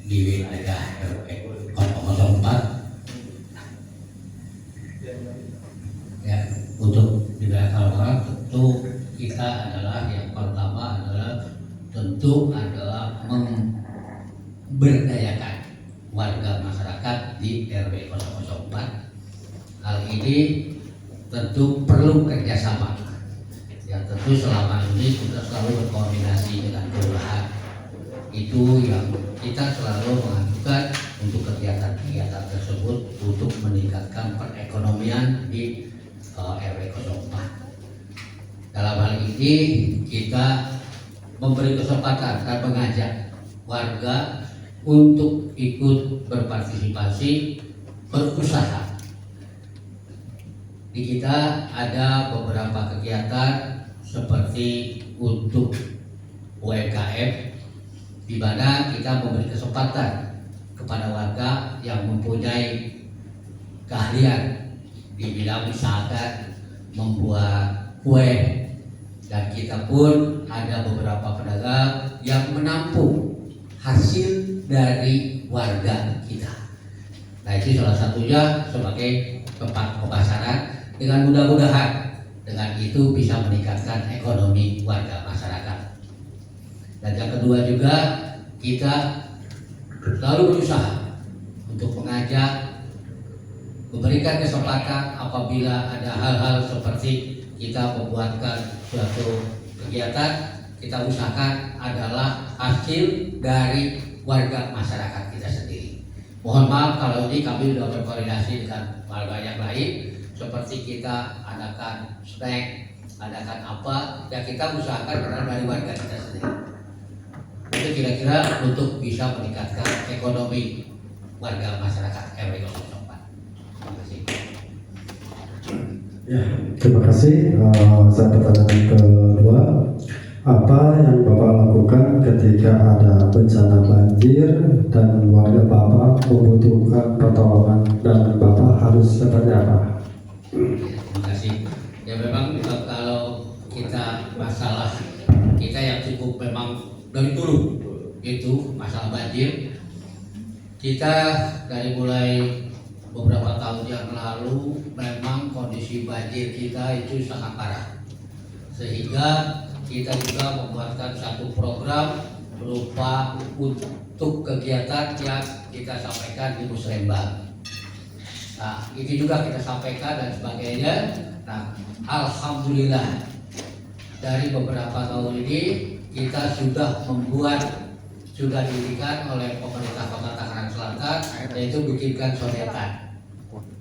di wilayah RW 004. Ya, untuk wilayah Kalwaran tentu kita adalah yang pertama adalah memberdayakan warga masyarakat di RW 004. Hal ini tentu perlu kerjasama. Ya, tentu selama ini kita selalu berkoordinasi dengan kelurahan. Itu yang kita selalu mengajukan untuk kegiatan-kegiatan tersebut untuk meningkatkan perekonomian di RW 04. Dalam hal ini kita memberi kesempatan dan mengajak warga untuk ikut berpartisipasi berusaha. Di kita ada beberapa kegiatan seperti untuk UMKM, di mana kita memberi kesempatan kepada warga yang mempunyai keahlian di bidang misalkan membuat kue, dan kita pun ada beberapa pedagang yang menampung hasil dari warga kita. Nah, itu salah satunya sebagai tempat pemasaran. Dengan mudah-mudahan dengan itu bisa meningkatkan ekonomi warga masyarakat. Dan yang kedua juga kita selalu berusaha untuk mengajak, memberikan kesempatan apabila ada hal-hal seperti kita membuatkan suatu kegiatan, kita usahakan adalah hasil dari warga masyarakat kita sendiri. Mohon maaf kalau ini kami sudah berkoordinasi dengan warga yang lain, seperti kita adakan snack, adakan apa, ya kita usahakan berasal dari warga kita sendiri. Itu kira-kira untuk bisa meningkatkan ekonomi warga masyarakat RW 04. Terima kasih. Ya, terima kasih. Saya pertanyaan kedua, apa yang Bapak lakukan ketika ada bencana banjir dan warga Bapak membutuhkan pertolongan dan Bapak harus seperti apa? Terima kasih. Ya memang kalau kita masalah kita yang cukup memang dari dulu itu masalah banjir, kita dari mulai beberapa tahun yang lalu memang kondisi banjir kita itu sangat parah, sehingga kita juga membuatkan satu program berupa untuk kegiatan yang kita sampaikan di Musrembang. Nah, itu juga kita sampaikan dan sebagainya. Nah, alhamdulillah dari beberapa tahun ini kita sudah didirikan oleh pemerintah Kota Tangerang Selatan, yaitu bikinkan sodetan.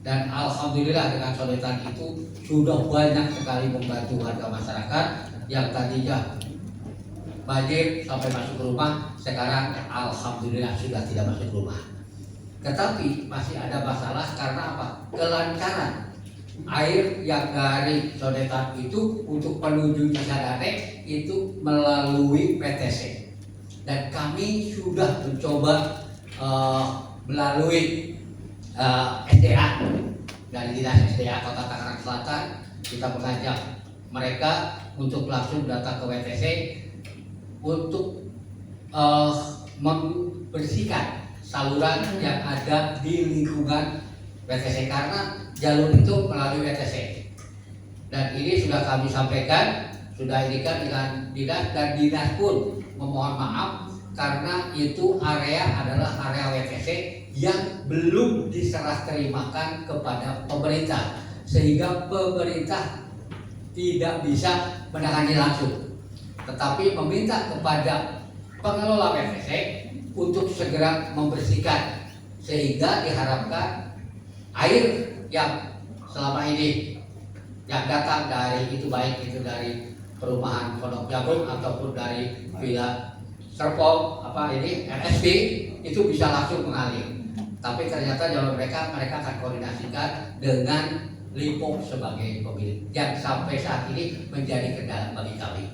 Dan alhamdulillah dengan sodetan itu sudah banyak sekali membantu warga masyarakat yang tadinya banjir sampai masuk ke rumah, sekarang alhamdulillah sudah tidak masuk rumah. Tetapi masih ada masalah karena apa? Kelancaran air yang dari sodetan itu untuk menuju Cisadane itu melalui PTC, dan kami sudah mencoba melalui SDA dari Dinas SDA Kota Tangerang Selatan. Kita mengajak mereka untuk langsung datang ke WTC untuk membersihkan saluran yang ada di lingkungan WTC, karena jalur itu melalui WTC. Dan ini sudah kami sampaikan, sudah irikan dengan dinas, dan dinas pun memohon maaf karena itu area adalah area WTC yang belum diserah terimakan kepada pemerintah, sehingga pemerintah tidak bisa menangani langsung, tetapi meminta kepada pengelola WTC untuk segera membersihkan, sehingga diharapkan air yang selama ini yang datang dari itu, baik itu dari perumahan Pondok Jagung ataupun dari Villa Serpong RSP, itu bisa langsung mengalir. Tapi ternyata jalur mereka akan koordinasikan dengan Lipo sebagai pemilik, yang sampai saat ini menjadi kendala bagi kami.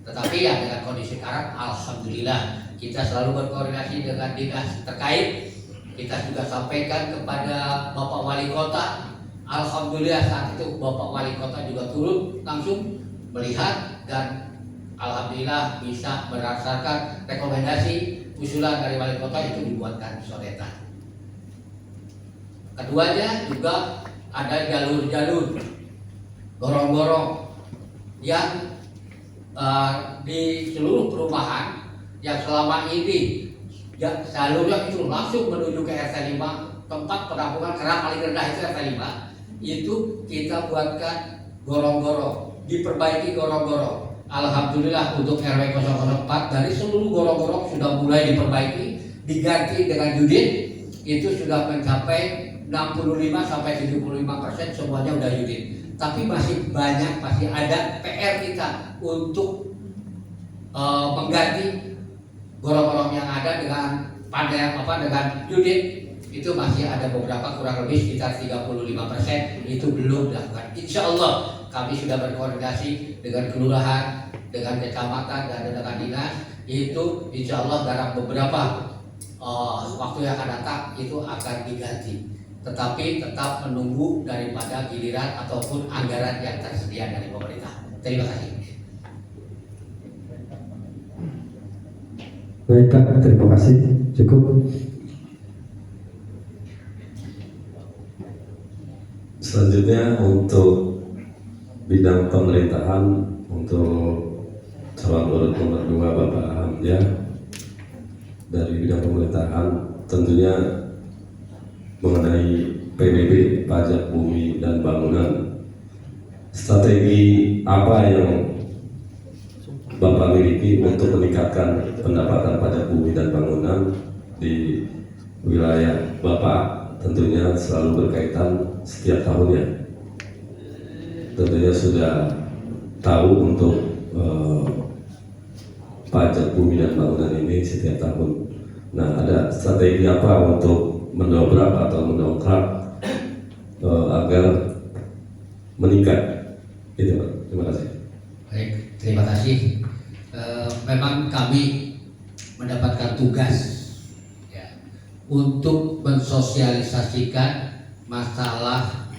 Tetapi ya dengan kondisi sekarang alhamdulillah kita selalu berkoordinasi dengan dinas terkait. Kita juga sampaikan kepada Bapak Wali Kota. Alhamdulillah saat itu Bapak Wali Kota juga turun langsung melihat, dan alhamdulillah bisa berdasarkan rekomendasi usulan dari Wali Kota itu dibuatkan sodetan. Keduanya juga ada jalur-jalur gorong-gorong yang di seluruh perumahan yang selama ini jalurnya itu langsung menuju ke RT 5, tempat penampungan kerap paling rendah itu RT 5, itu kita buatkan gorong-gorong, diperbaiki gorong-gorong. Alhamdulillah untuk RW 004 dari seluruh gorong-gorong sudah mulai diperbaiki, diganti dengan judit, itu sudah mencapai 65-75% semuanya udah unit. Tapi masih banyak, masih ada PR kita untuk mengganti gorong-gorong yang ada dengan dengan unit. Itu masih ada beberapa, kurang lebih sekitar 35% itu belum dilakukan. Insya Allah kami sudah berkoordinasi dengan kelurahan, dengan kecamatan, dan dengan dinas. Itu insya Allah dalam beberapa waktu yang akan datang itu akan diganti. Tetapi tetap menunggu daripada giliran ataupun anggaran yang tersedia dari pemerintah. Terima kasih. Baik Kak, terima kasih. Cukup. Selanjutnya untuk bidang pemerintahan, untuk calon urut nomor 2 Bapak Hamzah. Dari bidang pemerintahan tentunya mengenai PBB, pajak bumi dan bangunan, strategi apa yang Bapak miliki untuk meningkatkan pendapatan pajak bumi dan bangunan di wilayah Bapak? Tentunya selalu berkaitan setiap tahunnya. Tentunya sudah tahu untuk pajak bumi dan bangunan ini setiap tahun. Nah, ada strategi apa untuk mendobrak atau mendongkrak agar meningkat? Itu, Pak. Terima kasih. Baik, terima kasih. Memang kami mendapatkan tugas ya, untuk mensosialisasikan masalah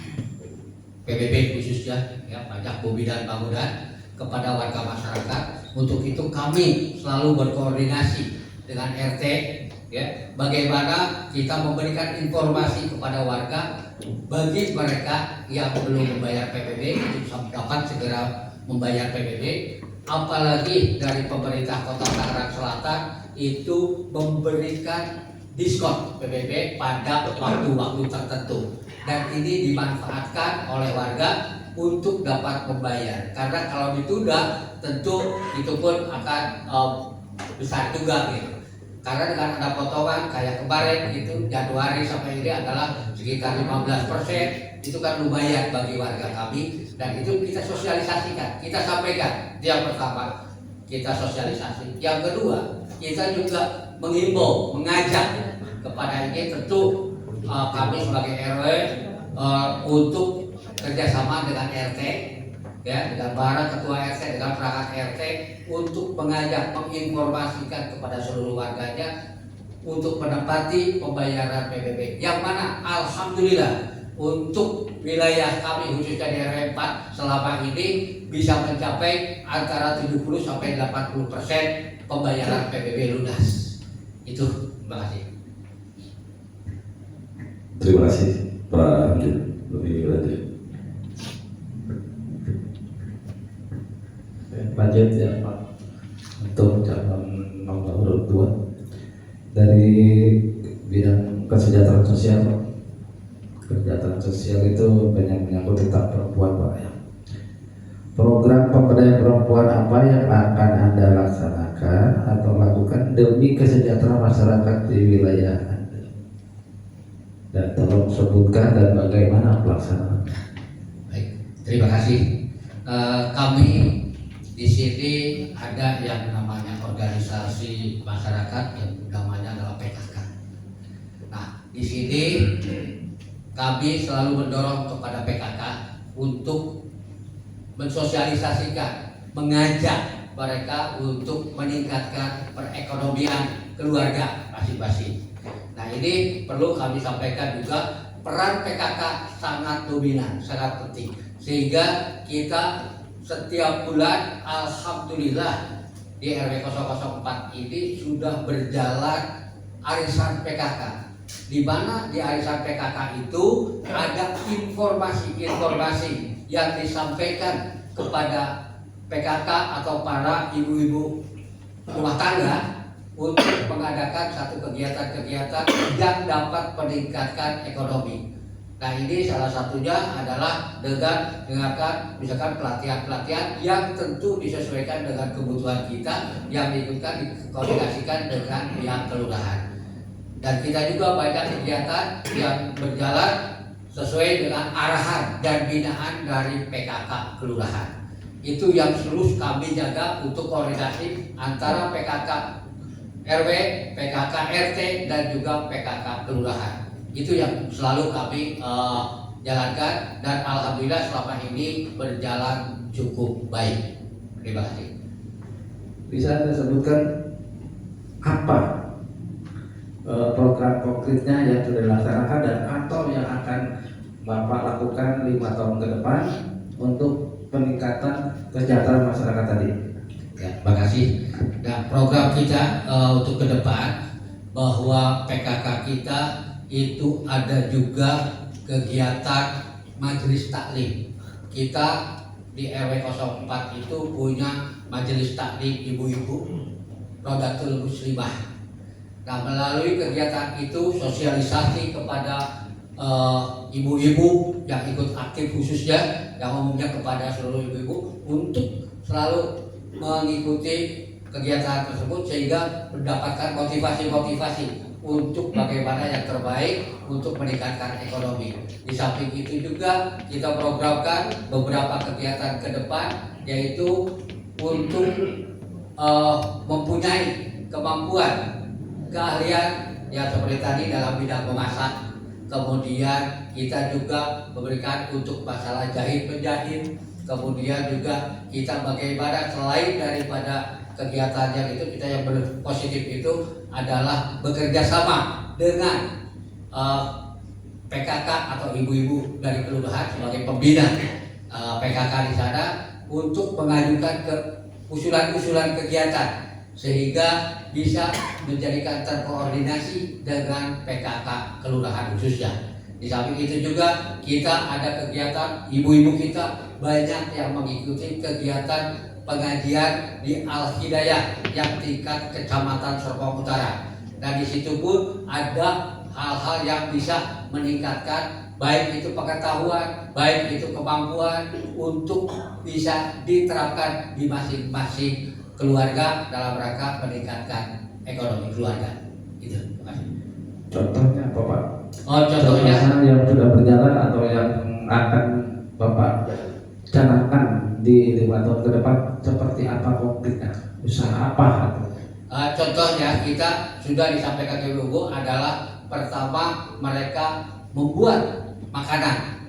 PBB khususnya ya, pajak bumi dan bangunan kepada warga masyarakat. Untuk itu kami selalu berkoordinasi dengan RT ya, bagaimana kita memberikan informasi kepada warga bagi mereka yang belum membayar PBB untuk dapat segera membayar PBB. Apalagi dari pemerintah Kota Tangerang Selatan itu memberikan diskon PBB pada waktu-waktu tertentu, dan ini dimanfaatkan oleh warga untuk dapat membayar. Karena kalau ditunda tentu itu pun akan besar juga gitu. Karena dengan ada potongan kayak kemarin itu Januari sampai ini adalah sekitar 15%, itu kan lumayan bagi warga kami, dan itu kita sosialisasikan, kita sampaikan. Yang pertama kita sosialisasi, yang kedua kita juga menghimbau, mengajak kepada ini tentu kami sebagai RW untuk kerjasama dengan RT ya, dengan para ketua RT, dengan perangkat RT untuk mengajak, menginformasikan kepada seluruh warganya untuk menepati pembayaran PBB, yang mana alhamdulillah untuk wilayah kami khususnya di RW 4 selama ini bisa mencapai antara 70-80% pembayaran PBB lunas. Itu, terima kasih. Terima kasih Pak Hamzah. Lebih lanjut. Lanjut ya Pak, untuk calon nomor urut 2 dari bidang kesejahteraan sosial. Kesejahteraan sosial itu banyak menyangkut tentang perempuan Pak ya. Program pemberdayaan perempuan apa yang akan Anda laksanakan atau lakukan demi kesejahteraan masyarakat di wilayah Anda? Dan tolong sebutkan dan bagaimana pelaksanaan. Baik, terima kasih. Kami di sini ada yang namanya organisasi masyarakat yang namanya adalah PKK. Nah, di sini kami selalu mendorong kepada PKK untuk mensosialisasikan, mengajak mereka untuk meningkatkan perekonomian keluarga masing-masing. Nah, ini perlu kami sampaikan juga, peran PKK sangat dominan, sangat penting. Sehingga kita setiap bulan alhamdulillah di RW 004 ini sudah berjalan arisan PKK, di mana di arisan PKK itu ada informasi-informasi yang disampaikan kepada PKK atau para ibu-ibu rumah tangga untuk mengadakan satu kegiatan-kegiatan yang dapat meningkatkan ekonomi. Nah, ini salah satunya adalah dengan mengadakan misalkan pelatihan-pelatihan yang tentu disesuaikan dengan kebutuhan kita, yang dikoordinasikan dengan pihak kelurahan. Dan kita juga banyak kegiatan yang berjalan sesuai dengan arahan dan binaan dari PKK kelurahan. Itu yang terus kami jaga untuk koordinasi antara PKK RW, PKK RT, dan juga PKK kelurahan. Itu yang selalu kami jalankan, dan alhamdulillah selama ini berjalan cukup baik. Terima kasih. Bisa disebutkan apa program konkretnya yang sudah dilaksanakan dan atau yang akan Bapak lakukan 5 tahun ke depan untuk peningkatan kesejahteraan masyarakat tadi? Ya, terima kasih. Nah, program kita untuk ke depan bahwa PKK kita itu ada juga kegiatan majelis taklim. Kita di RW 04 itu punya majelis taklim ibu-ibu Rodatul Muslimah. Nah, melalui kegiatan itu sosialisasi kepada ibu-ibu yang ikut aktif, khususnya yang umumnya kepada seluruh ibu-ibu untuk selalu mengikuti kegiatan tersebut sehingga mendapatkan motivasi-motivasi untuk bagaimana yang terbaik untuk meningkatkan ekonomi. Di samping itu juga kita programkan beberapa kegiatan ke depan, yaitu untuk mempunyai kemampuan, keahlian yang seperti tadi dalam bidang memasak. Kemudian kita juga memberikan untuk masalah jahit menjahit. Kemudian juga kita bagaimana selain daripada kegiatan yang itu, kita yang berpositif itu adalah bekerja sama dengan PKK atau ibu-ibu dari kelurahan sebagai pembina PKK di sana untuk mengajukan ke usulan-usulan kegiatan sehingga bisa menjadikan terkoordinasi dengan PKK kelurahan khususnya. Di samping itu juga kita ada kegiatan ibu-ibu kita banyak yang mengikuti kegiatan pengajian di Al-Hidayah yang tingkat kecamatan Serpong Utara. Dan di situ pun ada hal-hal yang bisa meningkatkan baik itu pengetahuan, baik itu kemampuan untuk bisa diterapkan di masing-masing keluarga dalam rangka meningkatkan ekonomi keluarga. Itu. Terima kasih. Contohnya apa Pak? Oh, contohnya yang sudah berjalan atau yang akan Bapak canangkan di 5 tahun ke depan seperti apa konkretnya? Usaha apa? Contohnya kita sudah disampaikan ke Ibu adalah pertama mereka membuat makanan,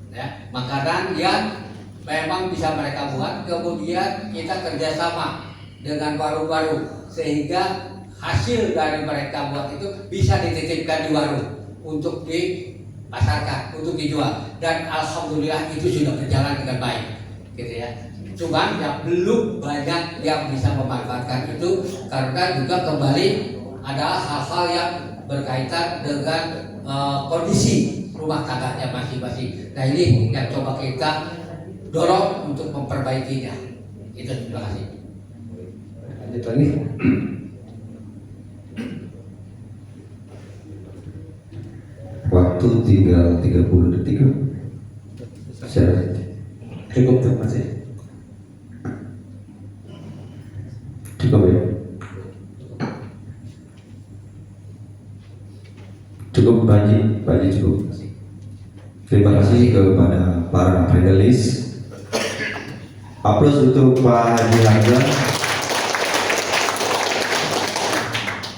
ya, makanan yang memang bisa mereka buat. Kemudian kita kerjasama dengan warung-warung sehingga hasil dari mereka buat itu bisa dititipkan di warung untuk dipasarkan, untuk dijual. Dan alhamdulillah itu sudah berjalan dengan baik, gitu ya. Cuman yang belum banyak yang bisa memanfaatkan itu karena juga kembali adalah hal-hal yang berkaitan dengan kondisi rumah tangganya masing-masing. Nah, ini yang coba kita dorong untuk memperbaikinya. Itu, terima kasih. Lanjut lagi. Waktu tinggal 30 detik. Cukup terima kasih. Cukup ya. Cukup Pak cukup. Terima kasih kepada para panelis. Aplaus untuk Pak Haji Hamzah.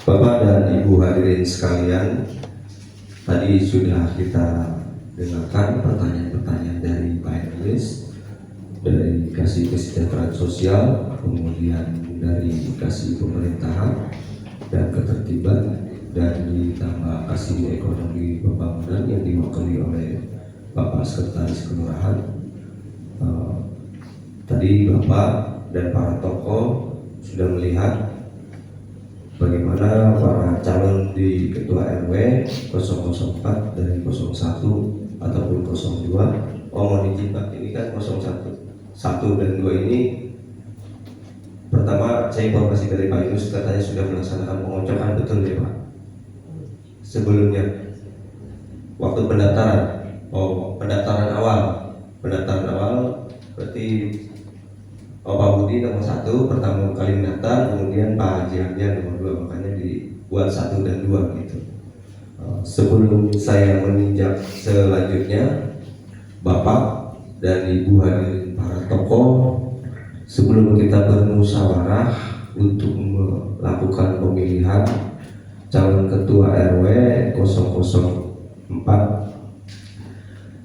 Bapak dan Ibu hadirin sekalian, tadi sudah kita dengarkan pertanyaan-pertanyaan dari panelis, dari kasih kesejahteraan sosial, kemudian dari kasih pemerintahan dan ketertiban, dan ditambah kasih ekonomi pembangunan yang diwakili oleh Bapak Sekretaris Kelurahan. Tadi Bapak dan para tokoh sudah melihat bagaimana para calon di Ketua RW 004 dari 01 ataupun 02. Mohon izin Pak, ini kan 01 dan 2 ini. Pertama, saya informasi dari Pak Yunus katanya sudah melaksanakan pengocokan, betul ya Pak? Sebelumnya waktu pendaftaran awal berarti Pak Budi nomor 1 pertama kali mendaftar, kemudian Pak Haji Hamzah nomor 2, makanya buat 1 dan 2 gitu. Sebelum saya meninjak selanjutnya, Bapak dan Ibu hadirin para tokoh, sebelum kita bermusyawarah untuk melakukan pemilihan calon ketua RW 004,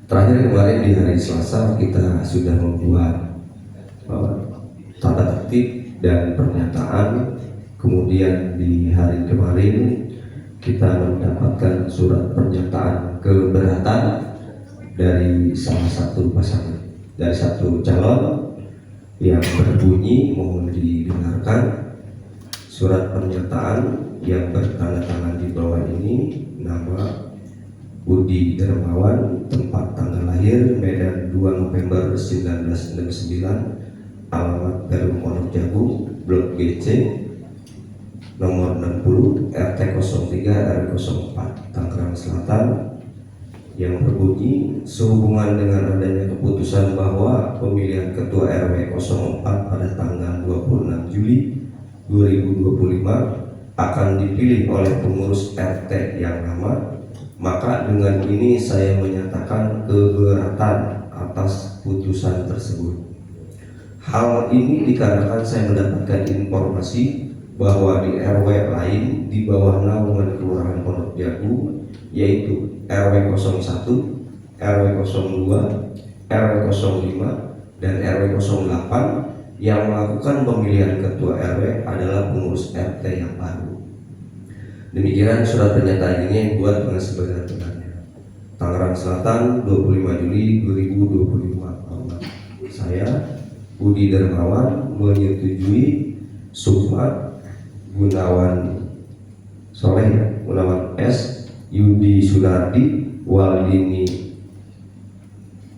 terakhir kemarin di hari Selasa kita sudah membuat tata tertib dan pernyataan. Kemudian di hari kemarin kita mendapatkan surat pernyataan keberatan dari salah satu pasangan, dari satu calon yang berbunyi, mohon didengarkan. Surat pernyataan yang bertanda tangan di bawah ini, nama Budi Dermawan, tempat tanggal lahir Medan 2 November 1969, alamat Perum Pondok Jagung, Blok GC, nomor 60, RT 03 RW 04, Tangerang Selatan, yang berbunyi sehubungan dengan adanya keputusan bahwa pemilihan ketua RW 04 pada tanggal 26 Juli 2025 akan dipilih oleh pengurus RT yang lama, maka dengan ini saya menyatakan keberatan atas putusan tersebut. Hal ini dikarenakan saya mendapatkan informasi bahwa di RW lain di bawah naungan Kelurahan Pondok Jagung, yaitu RW 01, RW 02, RW 05, dan RW 08 yang melakukan pemilihan ketua RW adalah pengurus RT yang baru. Demikian surat pernyataan ini yang buat dengan sebenar-benarnya. Tangerang Selatan, 25 Juli 2025. Saya Budi Dermawan menyetujui Sukma Gunawan Soleh, Gunawan S, Yudi Sunardi, Waldini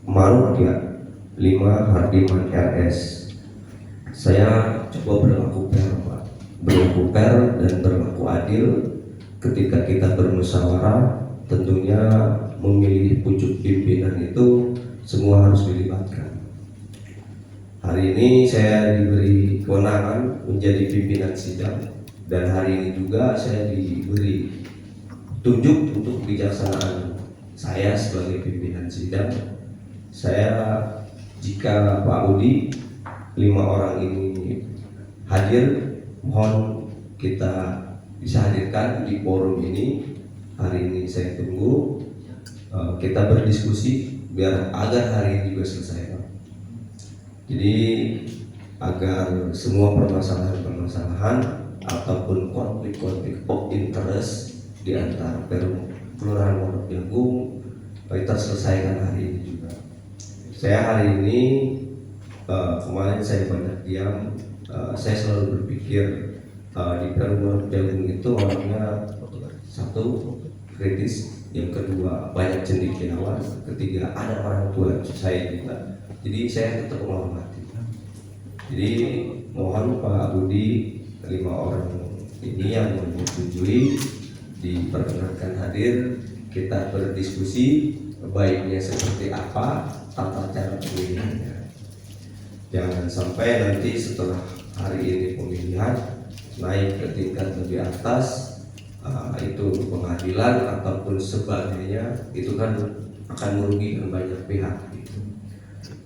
Maruk ya, 5 Hardiman RS. Saya coba berlaku fair dan berlaku adil ketika kita bermusyawarah. Tentunya memilih pucuk pimpinan itu semua harus dilibatkan. Hari ini saya diberi kewenangan menjadi pimpinan sidang, dan hari ini juga saya diberi tunjuk untuk kebijaksanaan saya sebagai pimpinan sidang. Saya, jika Pak Budi 5 orang ini hadir, mohon kita bisa hadirkan di forum ini. Hari ini saya tunggu kita berdiskusi biar agar hari ini juga selesai, Pak. Jadi agar semua permasalahan ataupun konflik of interest di antara Kelurahan Pondok Jagung kita selesaikan hari ini juga. Saya hari ini kemarin saya banyak diam. Saya selalu berpikir di Perum Pondok Jagung itu orangnya satu kritis, yang kedua banyak cendekiawan, ketiga ada orang tua saya juga. Jadi saya tetap menghormati. Jadi mohon Pak Budi 5 orang ini yang menyetujui diperkenankan hadir, kita berdiskusi baiknya seperti apa tata cara pemilihannya. Jangan sampai nanti setelah hari ini pemilihan naik ke tingkat lebih atas, itu pengadilan ataupun sebagainya, itu kan akan merugikan banyak pihak gitu.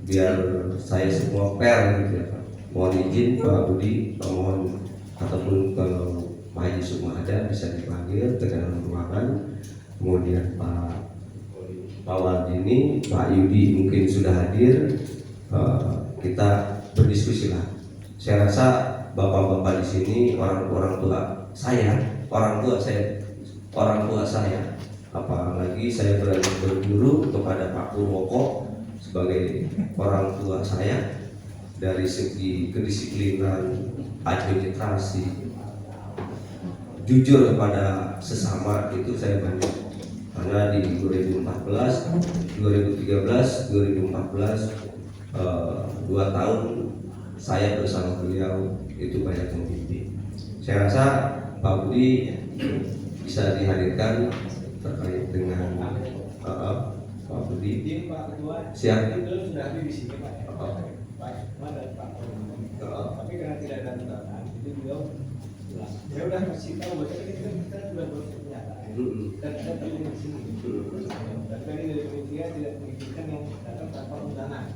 Biar saya semua fair gitu ya Pak. Mohon izin Pak Budi, mohon ataupun kalau Pak Haji Sukma ada bisa dipanggil ke dalam ruangan. Kemudian Pak Waldini, Pak Yudi mungkin sudah hadir. Kita berdiskusi lah. Saya rasa bapak-bapak di sini orang tua saya, apalagi saya berani berguru kepada Pak Purwoko sebagai orang tua saya. Dari segi kedisiplinan, administrasi, jujur kepada sesama itu saya banyak. Karena di 2014, 2013, 2014 2 tahun saya bersama beliau itu banyak memimpin. Saya rasa Pak Budi bisa dihadirkan terkait dengan Pak Budi. Siap. Sudah di sini Pak. Pak dan Pak. Tapi karena tidak ada undangan, jadi beliau Ya udah kasih tahu kita sudah berpernyataan dan ada tamu di sini. Dan tadi dari panitia tidak mengizinkan yang datang tanpa undangan.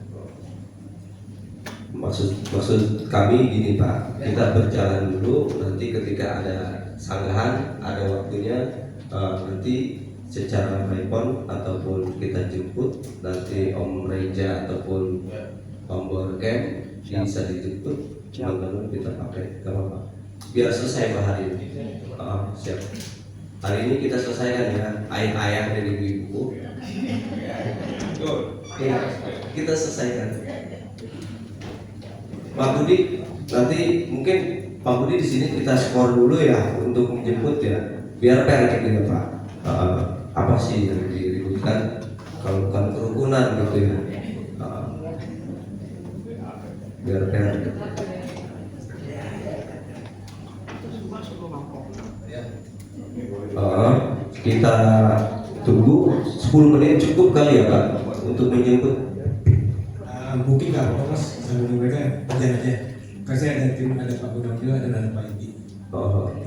Maksud kami gini Pak, kita berjalan dulu, nanti ketika ada sanggahan, ada waktunya, nanti secara telepon ataupun kita jemput, nanti Om Reja ataupun Om Borgem bisa dijemput, lalu kita pakai, gak apa-apa. Biar selesai Pak hari ini. Siap. Hari ini kita selesaikan ya, ayah-ayah dari ibu-ibu. Ya, kita selesaikan. Pak Budi, nanti mungkin Pak Budi di sini kita skor dulu ya untuk menjemput ya, biar fair gitu ya Pak. Apa sih yang diributkan kalau bukan kerukunan gitu ya, biar fair. Kita tunggu 10 menit cukup kali ya Pak untuk menjemput. Mungkin nggak apa-apa Mas, sambil mereka berjalan aja. Karena saya ada tim, ada Pak Gudang juga, ada Pak Indi.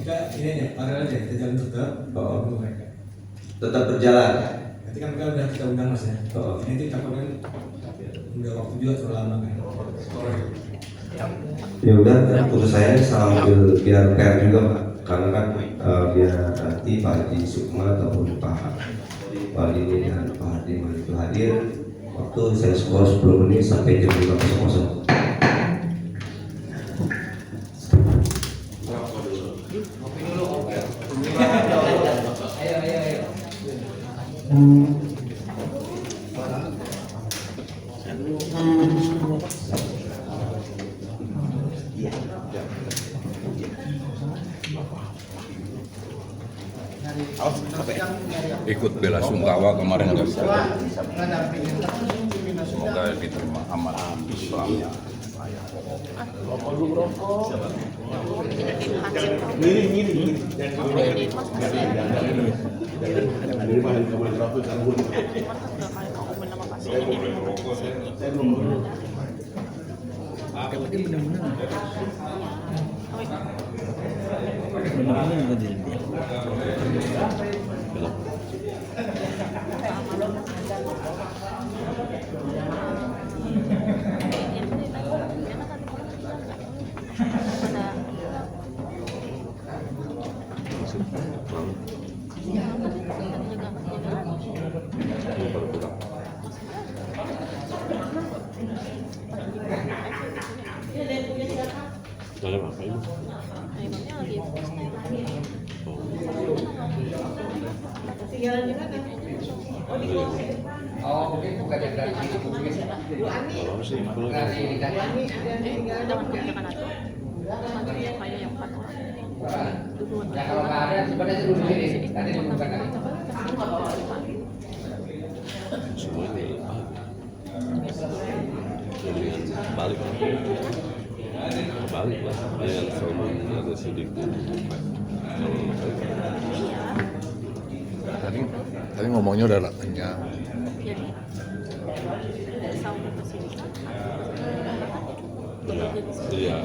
Kita ini aja, paralel aja, kita jalan tetap. Mereka Tetap berjalan. nanti kan mereka udah kita undang Mas ya. Nanti takutnya udah waktu juga terlalu lama kan. Ya udah, untuk saya sambil biar fair juga Pak, karena kan biar nanti Pak Haji Sukma ataupun Pak ini dan Pak Hardiman itu hadir. Waktu saya skor 10 menit sampai jam 15.00. Ikut bela sungkawa kemarin nggak bisa. Semoga diterima amanah Islamnya. Oh, mungkin bukan yang dari sini, mungkin dari ini kan. Ya kalau nggak ada, sebenarnya dulu sini. Tadi bukan kali. Balik lah, yang sama ada sedikit. Tadi ngomongnya udah kenyang. Iya.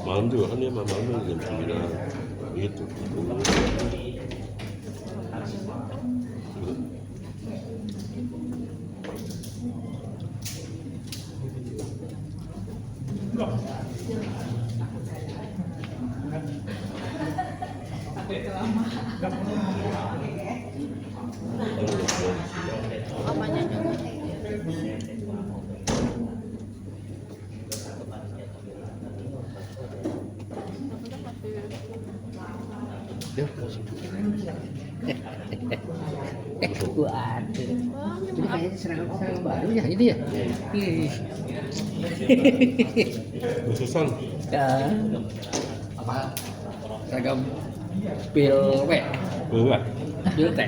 Malam juga kan dia malam jam 9 gitu. Waduh, ini kayaknya serangan baru ya ini ya. Khususan. Ya. Apa? Seragam pil W. Enggak. Pil T.